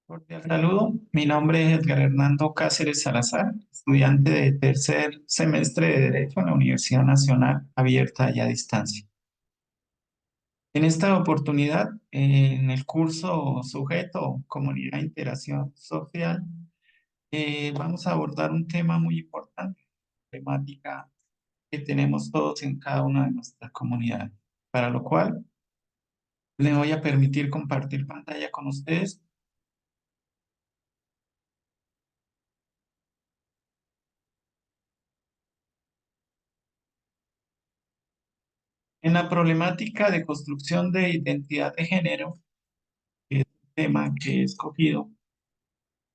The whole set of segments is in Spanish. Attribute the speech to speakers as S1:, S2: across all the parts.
S1: Cordial saludo, mi nombre es Edgar Hernando Cáceres Salazar, estudiante de tercer semestre de Derecho en la Universidad Nacional Abierta y a Distancia. En esta oportunidad, en el curso Sujeto, Comunidad e Interacción Social, vamos a abordar un tema muy importante, temática que tenemos todos en cada una de nuestras comunidades, para lo cual les voy a permitir compartir pantalla con ustedes. En la problemática de construcción de identidad de género, que es el tema que he escogido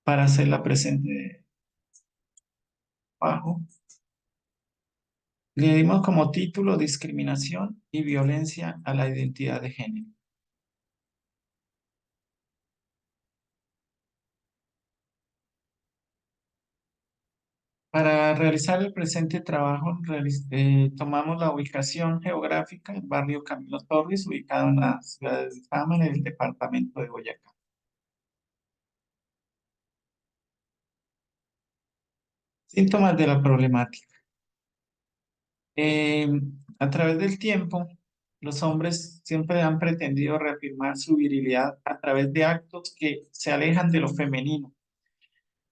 S1: para hacerla presente abajo, le dimos como título Discriminación y violencia a la identidad de género. Para realizar el presente trabajo, tomamos la ubicación geográfica del barrio Camilo Torres, ubicado en la ciudad de Fama, en el departamento de Boyacá. Síntomas de la problemática. Eh, a través del tiempo, los hombres siempre han pretendido reafirmar su virilidad a través de actos que se alejan de lo femenino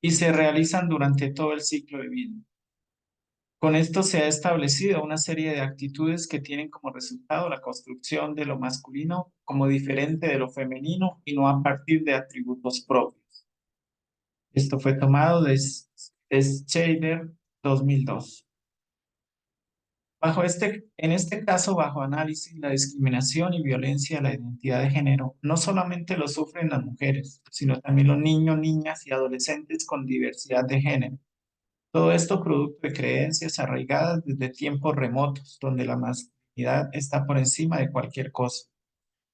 S1: y se realizan durante todo el ciclo de vida. Con esto se ha establecido una serie de actitudes que tienen como resultado la construcción de lo masculino como diferente de lo femenino y no a partir de atributos propios. Esto fue tomado de Scheider 2002. En este caso, bajo análisis, la discriminación y violencia a la identidad de género no solamente lo sufren las mujeres, sino también los niños, niñas y adolescentes con diversidad de género. Todo esto producto de creencias arraigadas desde tiempos remotos, donde la masculinidad está por encima de cualquier cosa.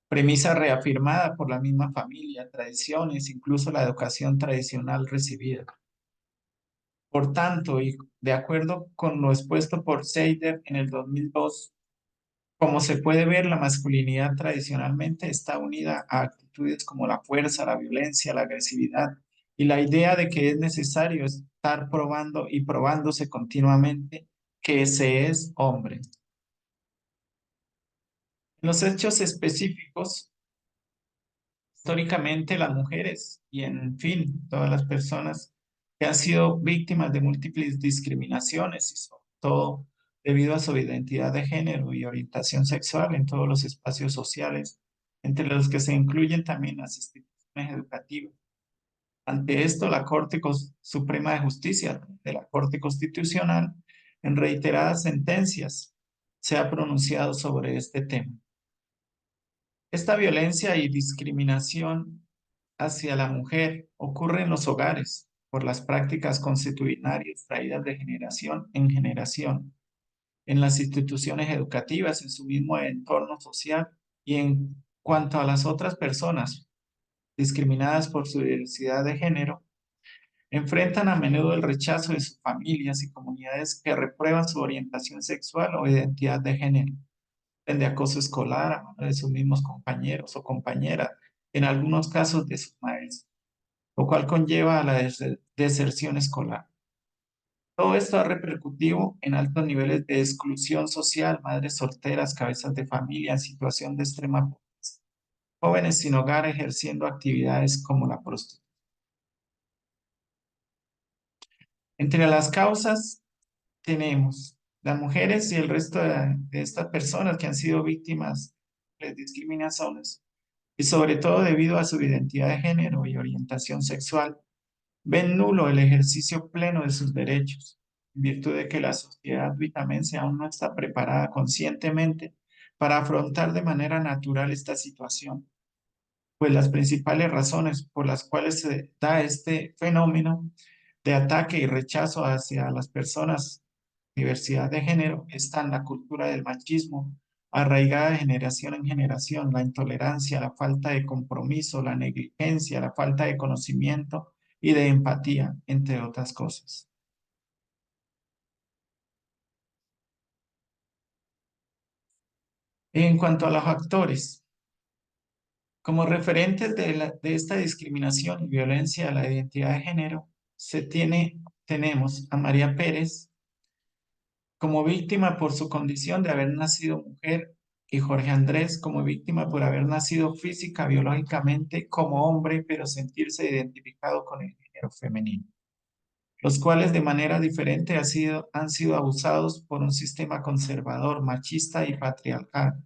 S1: Premisa reafirmada por la misma familia, tradiciones, incluso la educación tradicional recibida. Por tanto, y de acuerdo con lo expuesto por Seider en el 2002, como se puede ver, la masculinidad tradicionalmente está unida a actitudes como la fuerza, la violencia, la agresividad y la idea de que es necesario estar probando y probándose continuamente que se es hombre. En los hechos específicos, históricamente las mujeres y en fin, todas las personas que han sido víctimas de múltiples discriminaciones y sobre todo debido a su identidad de género y orientación sexual en todos los espacios sociales, entre los que se incluyen también las instituciones educativas. Ante esto, la Suprema de Justicia de la Corte Constitucional, en reiteradas sentencias, se ha pronunciado sobre este tema. Esta violencia y discriminación hacia la mujer ocurre en los hogares por las prácticas consuetudinarias traídas de generación en generación, en las instituciones educativas, en su mismo entorno social y en cuanto a las otras personas discriminadas por su diversidad de género, enfrentan a menudo el rechazo de sus familias y comunidades que reprueban su orientación sexual o identidad de género de acoso escolar a mano de sus mismos compañeros o compañeras, en algunos casos de sus maestros, lo cual conlleva a la deserción escolar. Todo esto ha repercutido en altos niveles de exclusión social, madres solteras, cabezas de familia en situación de extrema pobreza, jóvenes sin hogar ejerciendo actividades como la prostitución. Entre las causas tenemos las mujeres y el resto de estas personas que han sido víctimas de discriminaciones y sobre todo debido a su identidad de género y orientación sexual, ven nulo el ejercicio pleno de sus derechos, en virtud de que la sociedad vitaменse aún no está preparada conscientemente para afrontar de manera natural esta situación, pues las principales razones por las cuales se da este fenómeno de ataque y rechazo hacia las personas diversidad de género están la cultura del machismo, arraigada de generación en generación, la intolerancia, la falta de compromiso, la negligencia, la falta de conocimiento y de empatía, entre otras cosas. En cuanto a los actores, Como referentes de esta discriminación y violencia a la identidad de género, tenemos a María Pérez como víctima por su condición de haber nacido mujer y Jorge Andrés como víctima por haber nacido física, biológicamente como hombre, pero sentirse identificado con el género femenino, los cuales de manera diferente han sido abusados por un sistema conservador, machista y patriarcal,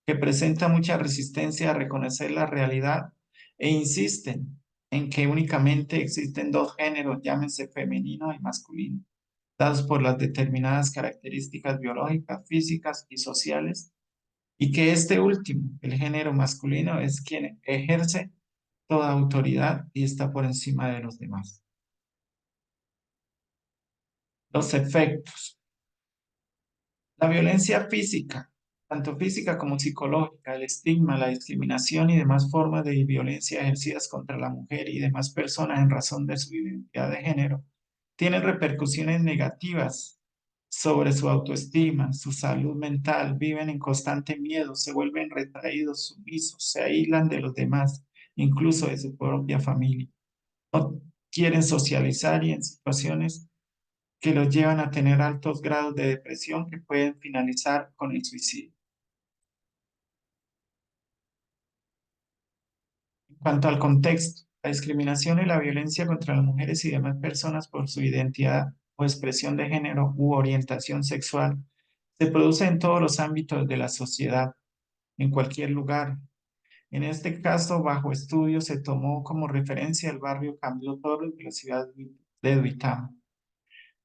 S1: que presenta mucha resistencia a reconocer la realidad e insisten en que únicamente existen dos géneros, llámense femenino y masculino, dados por las determinadas características biológicas, físicas y sociales, y que este último, el género masculino, es quien ejerce toda autoridad y está por encima de los demás. Los efectos. La violencia física, tanto física como psicológica, el estigma, la discriminación y demás formas de violencia ejercidas contra la mujer y demás personas en razón de su identidad de género, tienen repercusiones negativas sobre su autoestima, su salud mental, viven en constante miedo, se vuelven retraídos, sumisos, se aíslan de los demás, incluso de su propia familia. No quieren socializar y en situaciones que los llevan a tener altos grados de depresión que pueden finalizar con el suicidio. En cuanto al contexto, la discriminación y la violencia contra las mujeres y demás personas por su identidad o expresión de género u orientación sexual se produce en todos los ámbitos de la sociedad, en cualquier lugar. En este caso, bajo estudio, se tomó como referencia el barrio Camilo Torres de la ciudad de Duitama,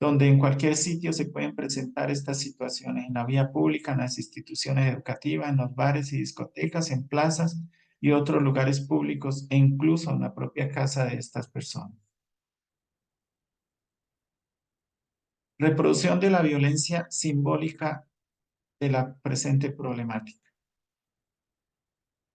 S1: donde en cualquier sitio se pueden presentar estas situaciones, en la vía pública, en las instituciones educativas, en los bares y discotecas, en plazas y otros lugares públicos e incluso en la propia casa de estas personas. Reproducción de la violencia simbólica de la presente problemática.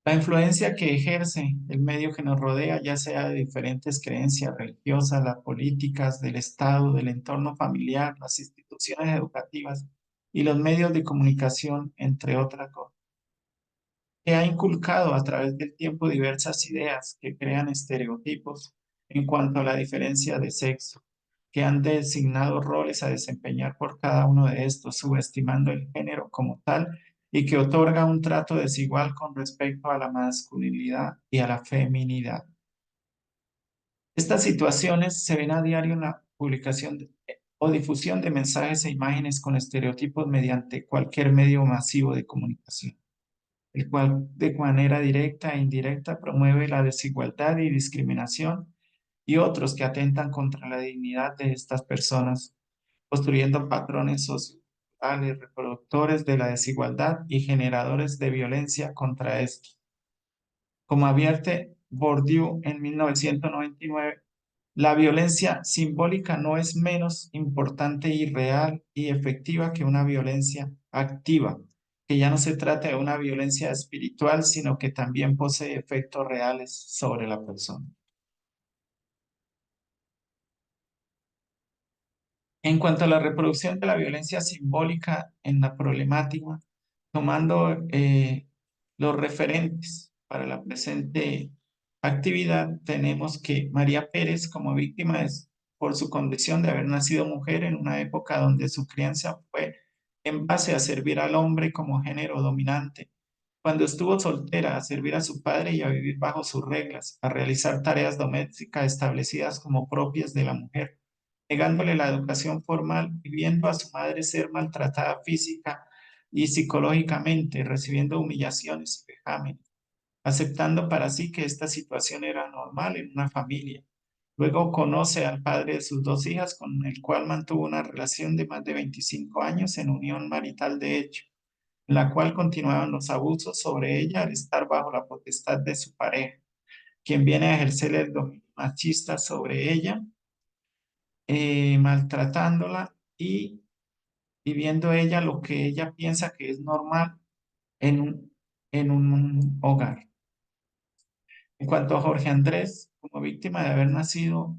S1: La influencia que ejerce el medio que nos rodea, ya sea de diferentes creencias religiosas, las políticas del Estado, del entorno familiar, las instituciones educativas y los medios de comunicación, entre otras cosas, que ha inculcado a través del tiempo diversas ideas que crean estereotipos en cuanto a la diferencia de sexo, que han designado roles a desempeñar por cada uno de estos, subestimando el género como tal y que otorga un trato desigual con respecto a la masculinidad y a la feminidad. Estas situaciones se ven a diario en la publicación o difusión de mensajes e imágenes con estereotipos mediante cualquier medio masivo de comunicación, el cual de manera directa e indirecta promueve la desigualdad y discriminación y otros que atentan contra la dignidad de estas personas, construyendo patrones sociales reproductores de la desigualdad y generadores de violencia contra esto. Como advierte Bourdieu en 1999, la violencia simbólica no es menos importante y real y efectiva que una violencia activa, que ya no se trata de una violencia espiritual, sino que también posee efectos reales sobre la persona. En cuanto a la reproducción de la violencia simbólica en la problemática, tomando los referentes para la presente actividad, tenemos que María Pérez como víctima es por su condición de haber nacido mujer en una época donde su crianza fue en base a servir al hombre como género dominante. Cuando estuvo soltera, a servir a su padre y a vivir bajo sus reglas, a realizar tareas domésticas establecidas como propias de la mujer, negándole la educación formal y viendo a su madre ser maltratada física y psicológicamente, recibiendo humillaciones y vejámenes, aceptando para sí que esta situación era normal en una familia. Luego conoce al padre de sus dos hijas, con el cual mantuvo una relación de más de 25 años en unión marital de hecho, en la cual continuaban los abusos sobre ella al estar bajo la potestad de su pareja, quien viene a ejercer el dominio machista sobre ella, maltratándola y viviendo ella lo que ella piensa que es normal en en un hogar. En cuanto a Jorge Andrés, como víctima de haber nacido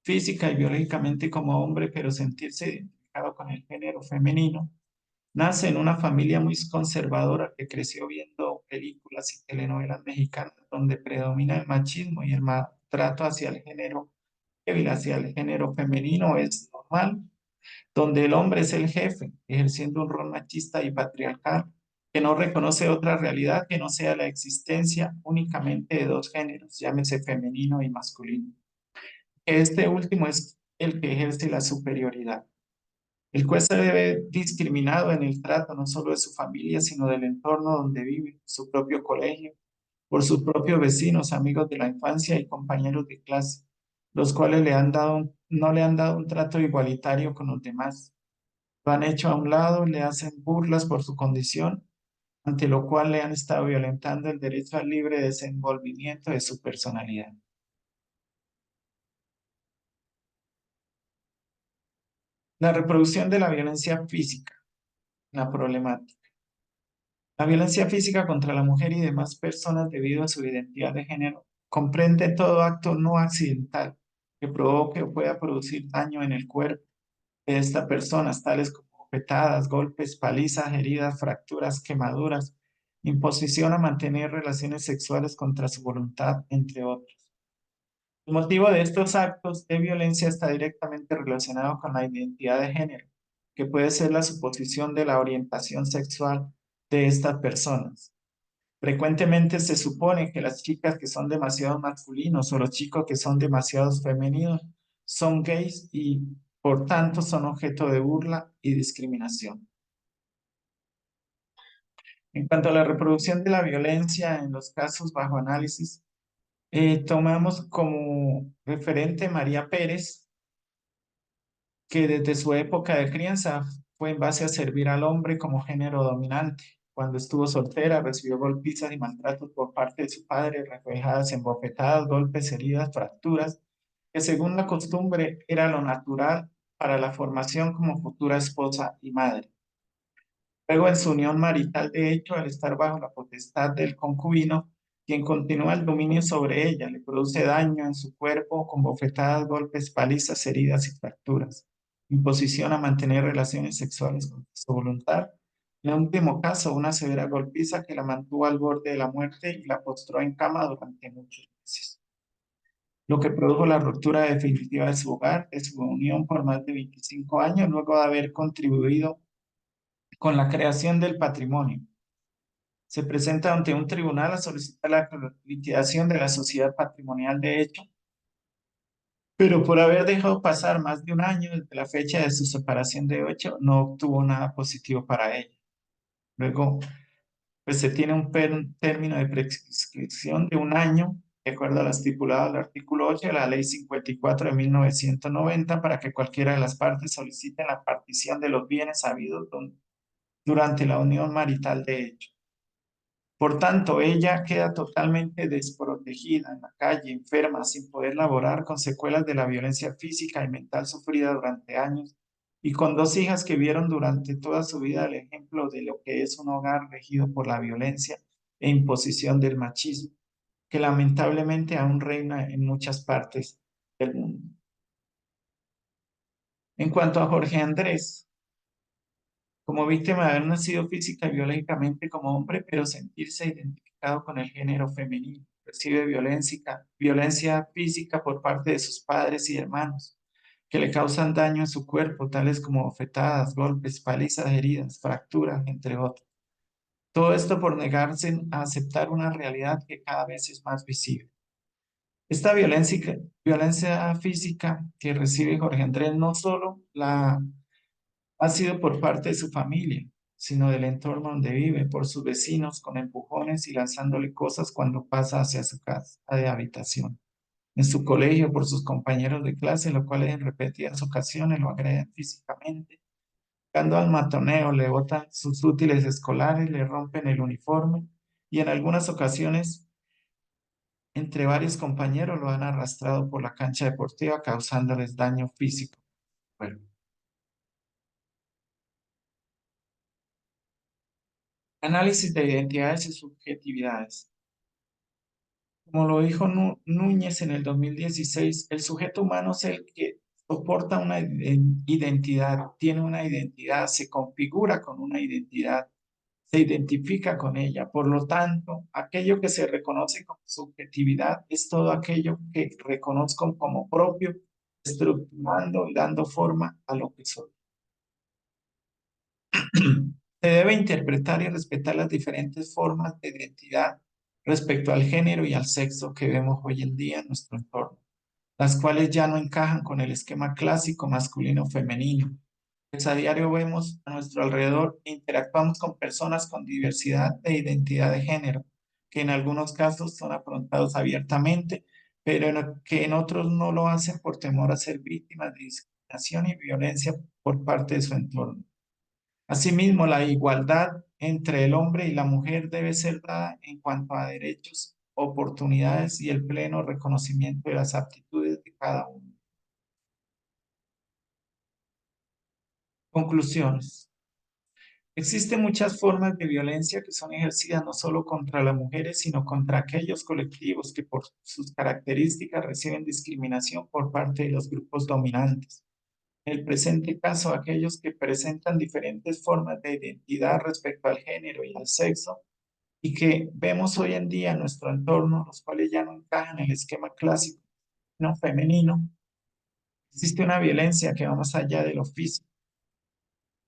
S1: física y biológicamente como hombre, pero sentirse identificado con el género femenino, nace en una familia muy conservadora que creció viendo películas y telenovelas mexicanas donde predomina el machismo y el maltrato hacia el género débil, hacia el género femenino, es normal, donde el hombre es el jefe, ejerciendo un rol machista y patriarcal, que no reconoce otra realidad que no sea la existencia únicamente de dos géneros, llámese femenino y masculino. Este último es el que ejerce la superioridad. El juez se ve discriminado en el trato no solo de su familia, sino del entorno donde vive, su propio colegio, por sus propios vecinos, amigos de la infancia y compañeros de clase, los cuales no le han dado un trato igualitario con los demás. Lo han hecho a un lado, le hacen burlas por su condición, ante lo cual le han estado violentando el derecho al libre desenvolvimiento de su personalidad. La reproducción de la violencia física, la problemática. La violencia física contra la mujer y demás personas debido a su identidad de género comprende todo acto no accidental que provoque o pueda producir daño en el cuerpo de estas personas, tales como bofetadas, golpes, palizas, heridas, fracturas, quemaduras, imposición a mantener relaciones sexuales contra su voluntad, entre otros. El motivo de estos actos de violencia está directamente relacionado con la identidad de género, que puede ser la suposición de la orientación sexual de estas personas. Frecuentemente se supone que las chicas que son demasiado masculinos o los chicos que son demasiado femeninos son gays y por tanto son objeto de burla y discriminación. En cuanto a la reproducción de la violencia en los casos bajo análisis, tomamos como referente María Pérez, que desde su época de crianza fue en base a servir al hombre como género dominante. Cuando estuvo soltera, recibió golpizas y maltratos por parte de su padre, reflejadas en bofetadas, golpes, heridas, fracturas, que según la costumbre era lo natural para la formación como futura esposa y madre. Luego, en su unión marital, de hecho, al estar bajo la potestad del concubino, quien continúa el dominio sobre ella, le produce daño en su cuerpo con bofetadas, golpes, palizas, heridas y fracturas, imposición a mantener relaciones sexuales con su voluntad. En el último caso, una severa golpiza que la mantuvo al borde de la muerte y la postró en cama durante muchos meses, lo que produjo la ruptura definitiva de su hogar, de su unión por más de 25 años, luego de haber contribuido con la creación del patrimonio. Se presenta ante un tribunal a solicitar la liquidación de la sociedad patrimonial de hecho, pero por haber dejado pasar más de un año desde la fecha de su separación de hecho, no obtuvo nada positivo para ella. Luego, pues se tiene un término de prescripción de un año, de acuerdo a lo estipulado del artículo 8 de la Ley 54 de 1990, para que cualquiera de las partes solicite la partición de los bienes habidos durante la unión marital de hecho. Por tanto, ella queda totalmente desprotegida en la calle, enferma, sin poder laborar, con secuelas de la violencia física y mental sufrida durante años, y con dos hijas que vieron durante toda su vida el ejemplo de lo que es un hogar regido por la violencia e imposición del machismo, que lamentablemente aún reina en muchas partes del mundo. En cuanto a Jorge Andrés, como víctima de haber nacido física y biológicamente como hombre, pero sentirse identificado con el género femenino. Recibe violencia física por parte de sus padres y hermanos, que le causan daño en su cuerpo, tales como bofetadas, golpes, palizas, heridas, fracturas, entre otros. Todo esto por negarse a aceptar una realidad que cada vez es más visible. Esta violencia física que recibe Jorge Andrés no solo la ha sido por parte de su familia, sino del entorno donde vive, por sus vecinos con empujones y lanzándole cosas cuando pasa hacia su casa de habitación. En su colegio, por sus compañeros de clase, los cuales en repetidas ocasiones lo agreden físicamente. Llegando al matoneo, le botan sus útiles escolares, le rompen el uniforme y en algunas ocasiones, entre varios compañeros, lo han arrastrado por la cancha deportiva, causándoles daño físico. Bueno, análisis de identidades y subjetividades. Como lo dijo Núñez en el 2016, el sujeto humano es el que soporta una identidad, tiene una identidad, se configura con una identidad, se identifica con ella. Por lo tanto, aquello que se reconoce como subjetividad es todo aquello que reconozco como propio, estructurando y dando forma a lo que soy. Se debe interpretar y respetar las diferentes formas de identidad respecto al género y al sexo que vemos hoy en día en nuestro entorno, las cuales ya no encajan con el esquema clásico masculino-femenino. Pues a diario vemos a nuestro alrededor e interactuamos con personas con diversidad de identidad de género, que en algunos casos son afrontados abiertamente, pero que en otros no lo hacen por temor a ser víctimas de discriminación y violencia por parte de su entorno. Asimismo, la igualdad entre el hombre y la mujer debe ser dada en cuanto a derechos, oportunidades y el pleno reconocimiento de las aptitudes de cada uno. Conclusiones. Existen muchas formas de violencia que son ejercidas no solo contra las mujeres, sino contra aquellos colectivos que por sus características reciben discriminación por parte de los grupos dominantes. En el presente caso, aquellos que presentan diferentes formas de identidad respecto al género y al sexo y que vemos hoy en día en nuestro entorno, los cuales ya no encajan en el esquema clásico no femenino, existe una violencia que va más allá de lo físico.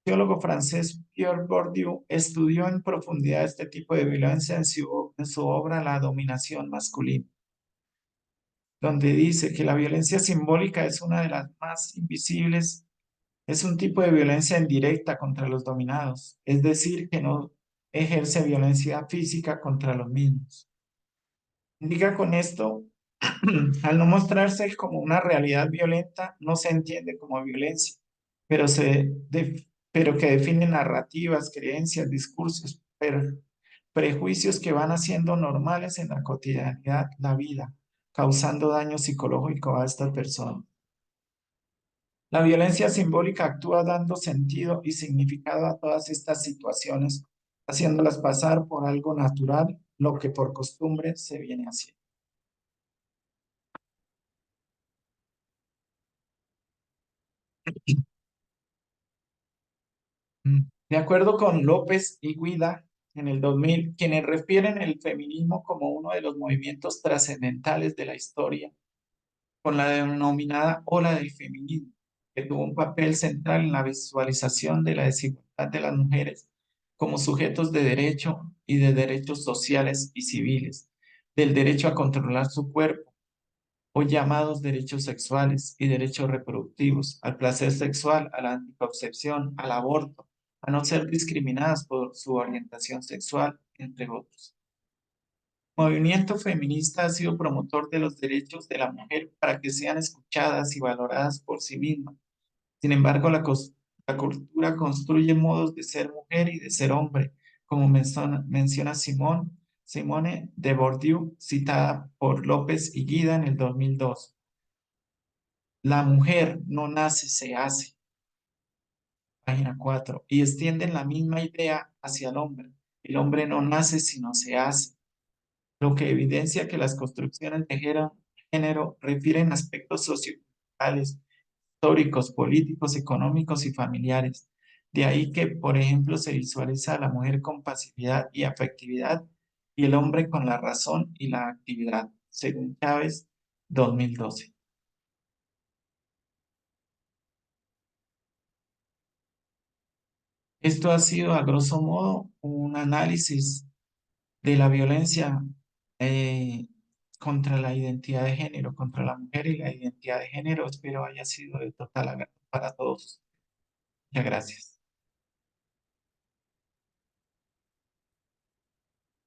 S1: El sociólogo francés Pierre Bourdieu estudió en profundidad este tipo de violencia en su obra La dominación masculina, donde dice que la violencia simbólica es una de las más invisibles, es un tipo de violencia indirecta contra los dominados, es decir, que no ejerce violencia física contra los mismos. Indica con esto, al no mostrarse como una realidad violenta, no se entiende como violencia, pero que define narrativas, creencias, discursos, prejuicios que van haciendo normales en la cotidianidad, la vida, causando daño psicológico a estas personas. La violencia simbólica actúa dando sentido y significado a todas estas situaciones, haciéndolas pasar por algo natural, lo que por costumbre se viene haciendo. De acuerdo con López y Guida, en el 2000, quienes refieren el feminismo como uno de los movimientos trascendentales de la historia, con la denominada ola del feminismo, que tuvo un papel central en la visualización de la desigualdad de las mujeres como sujetos de derecho y de derechos sociales y civiles, del derecho a controlar su cuerpo, o llamados derechos sexuales y derechos reproductivos, al placer sexual, a la anticoncepción, al aborto, a no ser discriminadas por su orientación sexual, entre otros. El movimiento feminista ha sido promotor de los derechos de la mujer para que sean escuchadas y valoradas por sí mismas. Sin embargo, la cultura construye modos de ser mujer y de ser hombre, como menciona Simone de Bourdieu, citada por López y Guida en el 2002. La mujer no nace, se hace, página 4, y extienden la misma idea hacia el hombre. El hombre no nace, sino se hace, lo que evidencia que las construcciones de género refieren a aspectos socioculturales, históricos, políticos, económicos y familiares. De ahí que, por ejemplo, se visualiza a la mujer con pasividad y afectividad y el hombre con la razón y la actividad, según Chávez, 2012. Esto ha sido, a grosso modo, un análisis de la violencia eh, contra la identidad de género, contra la mujer y la identidad de género. Espero haya sido de total agrado para todos. Muchas gracias.